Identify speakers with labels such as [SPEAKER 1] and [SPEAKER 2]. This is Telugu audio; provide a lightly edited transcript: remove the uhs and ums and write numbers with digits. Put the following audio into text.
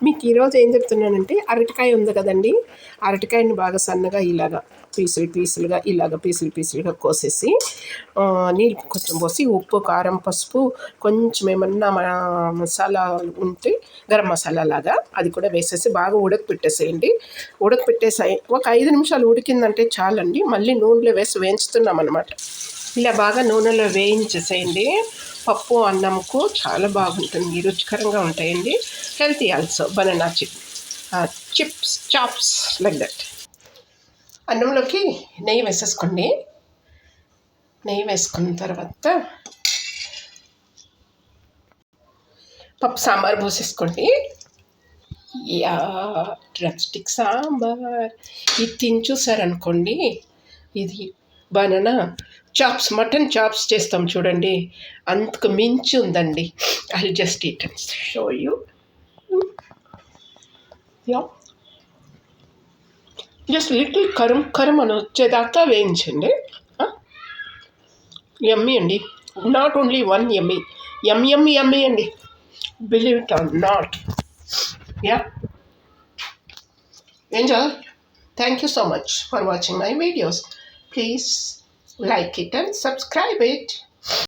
[SPEAKER 1] మీకు ఈరోజు ఏం చెప్తున్నానంటే అరటికాయ ఉంది కదండి, అరటికాయని బాగా సన్నగా ఇలాగా పీసులు పీసులుగా కోసేసి నీళ్ళు కొంచెం పోసి ఉప్పు కారం పసుపు కొంచెం ఏమన్నా మసాలా ఉంటే గరం మసాలా లాగా అది కూడా వేసేసి బాగా ఉడకపెట్టేసేయండి. ఒక 5 నిమిషాలు ఉడికిందంటే చాలండి. మళ్ళీ నూనెలో వేసి వేయించుతున్నాం అనమాట. ఇలా బాగా నూనెలో వేయించేసేయండి. పప్పు అన్నంకు చాలా బాగుంటుంది, రుచికరంగా ఉంటాయండి. Healthy also. Banana chips chops like that. అన్నంలోకి నెయ్యి వేసేసుకోండి. నెయ్యి వేసుకున్న తర్వాత పప్పు సాంబార్ పోసేసుకోండి. డ్రమ్ స్టిక్ సాంబార్ ఇది తిని చూసారనుకోండి, ఇది బనానా చాప్స్, మటన్ చాప్స్ చేస్తాం చూడండి, అంతకు మించి ఉందండి. I just eat and show you. Just little కరం అని వచ్చేదాకా వేయించండి. యమ్మీ అండి. నాట్ ఓన్లీ వన్ యమ్మీ అండి. Believe it or not. Enjoy. Thank you so much for watching my videos. Please like it and subscribe it.